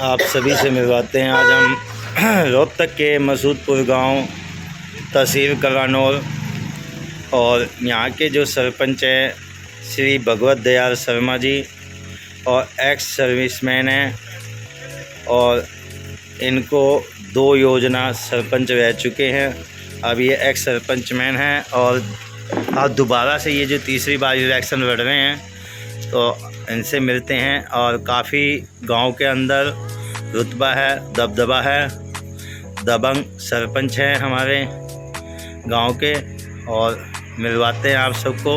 आप सभी से मिलवाते हैं। आज हम रोहतक के मसूदपुर गांव, तहसील कलानौर, और यहाँ के जो सरपंच हैं श्री भगवत दयाल शर्मा जी, और एक्स सर्विसमैन हैं, और इनको 2 योजना सरपंच रह चुके हैं। अब ये एक्स सरपंच मैन हैं और अब दोबारा से ये जो तीसरी बार इलेक्शन लड़ रहे हैं, तो इनसे मिलते हैं। और काफ़ी गांव के अंदर रुतबा है, दबदबा है, दबंग सरपंच हैं हमारे गांव के, और मिलवाते हैं आप सबको।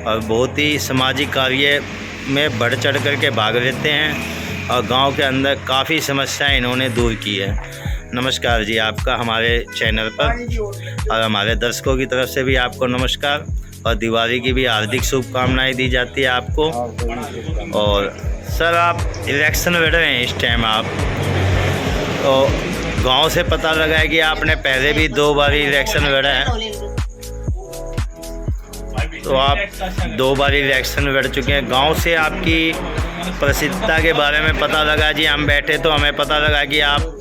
और बहुत ही सामाजिक कार्य में बढ़ चढ़ कर के भाग लेते हैं, और गांव के अंदर काफ़ी समस्याएं इन्होंने दूर की है। नमस्कार जी आपका हमारे चैनल पर, और हमारे दर्शकों की तरफ से भी आपको नमस्कार, और दिवाली की भी हार्दिक शुभकामनाएं दी जाती है आपको। और सर, आप इलेक्शन लड़ रहे हैं इस टाइम, आप तो गांव से पता लगा है कि आपने पहले भी 2 बार इलेक्शन लड़ा है, तो आप 2 बार इलेक्शन लड़ चुके हैं। गांव से आपकी प्रसिद्धता के बारे में पता लगा जी, हम बैठे तो हमें पता लगा कि आप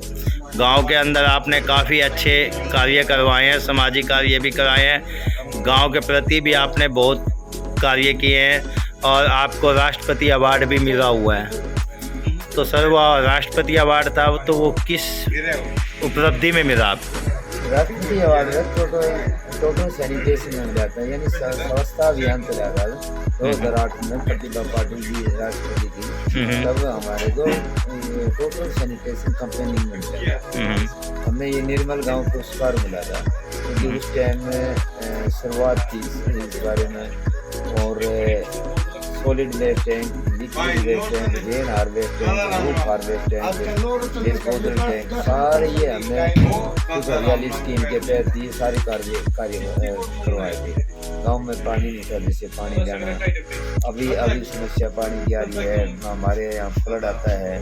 गांव के अंदर आपने काफ़ी अच्छे कार्य करवाए हैं, सामाजिक कार्य भी कराए हैं, गांव के प्रति भी आपने बहुत कार्य किए हैं, और आपको राष्ट्रपति अवार्ड भी मिला हुआ है। तो सर, वो राष्ट्रपति अवार्ड था, तो वो किस उपलब्धि में मिला आपको? राष्ट्रपति अवार्ड टोटल सैनिटेशन में जाता है, यानी स्वच्छता अभियान चला था 2008 में प्रतिभा पाटिल जी राष्ट्रपति थी, तब हमारे को टोटल सैनिटेशन कंपेनिंग में मिला। हमें ये निर्मल गांव पुरस्कार मिला था, क्योंकि उस टाइम में शुरुआत थी इस बारे में। और solid waste tank, liquid waste tank, rain harvest tank, roof harvest tank, disposal tank, सारे ये हमने कुछ हरियाली स्कीम के तहत ये सारे कार्य करवाए थे। गांव में पानी नहीं था, जिससे पानी जाना, अभी समस्या पानी की आ रही है। हमारे यहाँ फ्लड आता है,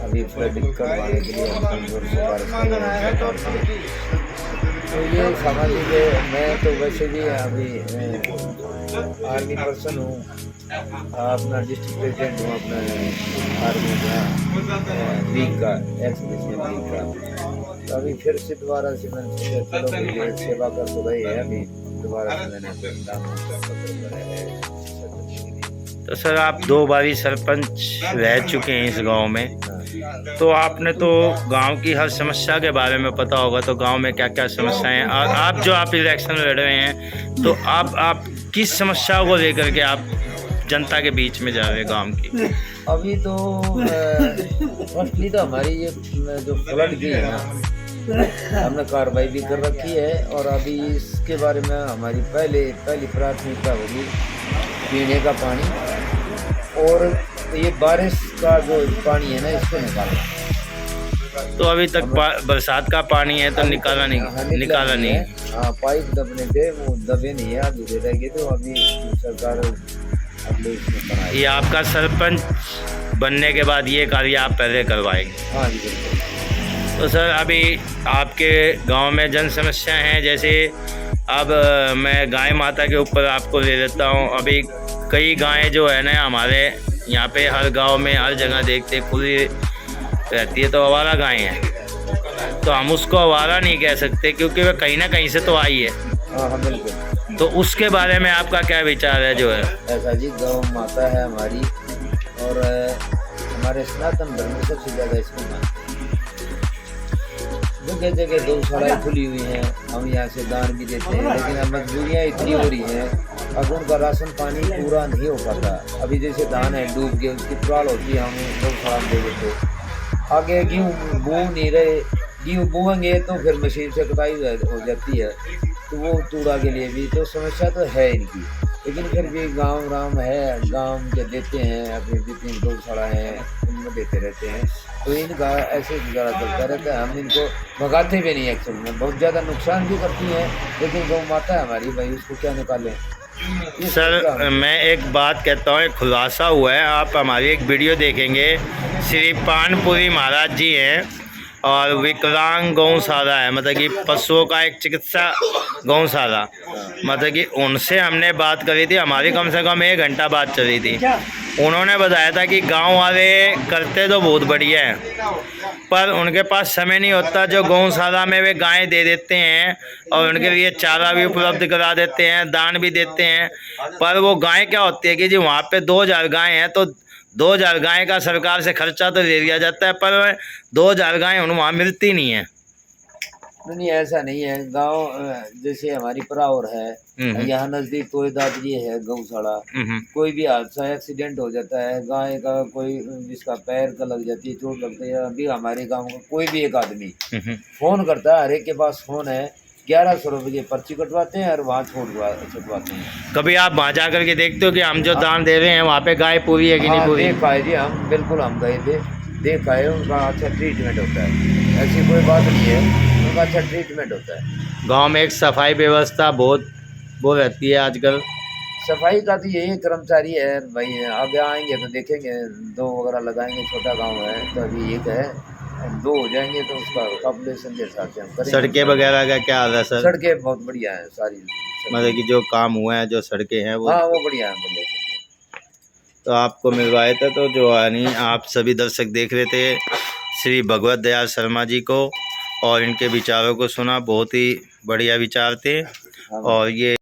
अभी फ्लड करवाने के लिए हम जोर से बारिश कर रहे हैं। तो ये सामाजिक है। मैं तो वैसे भी अभी आर्मी पर्सन हूँ, अपना डिस्ट्रिक्ट प्रेसिडेंट हूँ अपना आर्मी का वीक का, एक्स वीक का। तो अभी फिर से दोबारा से मैंने चलो सेवा कर तो गई है, अभी दोबारा से मैंने तो सर, आप 2 बारी सरपंच रह चुके हैं इस गांव में, तो आपने तो गांव की हर समस्या के बारे में पता होगा, तो गांव में क्या क्या समस्याएं हैं। और आप इलेक्शन लड़ रहे हैं, तो आप किस समस्या को लेकर के आप जनता के बीच में जा रहे हैं गांव की? अभी तो फर्स्टली तो हमारी ये जो फ्लड की है ना, हमने कार्रवाई भी कर रखी है, और अभी इसके बारे में हमारी पहली प्राथमिकता होगी पीने का पानी, और ये बारिश का जो पानी है ना, इसको निकालना। तो अभी तक बरसात का पानी है तो निकाला नहीं है। हाँ, पाइप दबने थे, वो दबे नहीं है, अभी रह गए, तो अभी सरकार ये आपका सरपंच बनने के बाद ये कार्य आप पहले करवाएंगे? हाँ जी, बिल्कुल। तो सर, अभी आपके गांव में जन समस्याएं हैं, जैसे अब मैं गाय माता के ऊपर आपको ले लेता हूं। अभी कई गायें जो है ना हमारे यहाँ पे, हर गांव में हर जगह देखते खुली रहती है, तो आवारा गायें हैं, तो हम उसको आवारा नहीं कह सकते, क्योंकि वह कहीं ना कहीं से तो आई है। हाँ, बिल्कुल। तो उसके बारे में आपका क्या विचार है? जो है ऐसा जी, गौ माता है हमारी, और हमारे सनातन धर्म में सबसे ज़्यादा इसको मानते हैं। जगह जगह गौशालाएं खुली हुई हैं, हम यहाँ से दान भी देते हैं, लेकिन अब मजबूरियाँ इतनी हो रही हैं, अब उनका राशन पानी पूरा नहीं हो पाता। अभी जैसे धान है डूब के, उसकी पुराल होती है, हम गौशाला में दे देते। आगे गेहूँ बो नहीं रहे, गेहूँ बोएंगे तो फिर मशीन से कटाई हो जाती है, तो वो चूड़ा के लिए भी तो समस्या तो है इनकी। लेकिन फिर भी गांव राम है, गांव के देते हैं, अपनी जितनी गौशाला हैं उनमें देते रहते हैं, तो इनका ऐसे गुजारा चलता रहता है। हम इनको भगाते भी नहीं, एक्चुअल में बहुत ज़्यादा नुकसान भी करती हैं, लेकिन गौ माता है हमारी, भाई उसको क्या निकालें। सर, मैं एक बात कहता हूँ, एक खुलासा हुआ है, आप हमारी एक वीडियो देखेंगे, श्री पानपुरी महाराज जी हैं, और विकलांग गौशाला है, मतलब कि पशुओं का एक चिकित्सा गौशाला, मतलब कि उनसे हमने बात करी थी, हमारी कम से कम 1 घंटा बात चली थी। उन्होंने बताया था कि गांव वाले करते तो बहुत बढ़िया है, पर उनके पास समय नहीं होता। जो गौशाला में वे गायें दे देते हैं और उनके लिए चारा भी उपलब्ध करा देते हैं, दान भी देते हैं, पर वो गायें क्या होती है कि जी वहाँ पे 2000 गायें हैं तो 2000 गायें का सरकार से खर्चा तो ले लिया जाता है, पर 2000 गायें उन्हें वहाँ मिलती नहीं है। नहीं, ऐसा नहीं है। गांव जैसे हमारी परावर है, यहाँ नजदीक तो दादरी है गौशाला। कोई भी हादसा एक्सीडेंट हो जाता है, गाय का कोई जिसका पैर का लग जाती है, चोट लगती है, अभी हमारे गांव का कोई भी एक आदमी फोन करता है, हर एक के पास फोन है, 1100 रुपये की पर्ची कटवाते हैं और वहाँ छुटवाते हैं। कभी आप वहाँ जा करके देखते हो कि हम जो दान दे रहे हैं वहाँ पे गाय पूरी है कि नहीं पूरी? देखा है जी, हम बिल्कुल हम गए थे, देखा है, उनका अच्छा ट्रीटमेंट होता है, ऐसी कोई बात नहीं है, उनका अच्छा ट्रीटमेंट होता है। गांव में एक सफाई व्यवस्था बहुत वो रहती है आजकल। सफाई का तो यही कर्मचारी है भाई, आगे आएंगे तो देखेंगे, 2 वगैरह लगाएंगे, छोटा गांव है तो अभी 1 है, 2 हो जाएंगे तो उसका पॉपुलेशन के हिसाब से हम करेंगे। सड़कें वगैरह का क्या हाल है सर? सड़कें बहुत बढ़िया है सारी, मतलब कि जो काम हुआ है, जो सड़कें हैं वो? हाँ, वो बढ़िया है, बढ़िया। तो आपको मिलवाए थे, तो जो यानी आप सभी दर्शक देख रहे थे श्री भगवत दयाल शर्मा जी को और इनके विचारों को सुना, बहुत ही बढ़िया विचार थे। और ये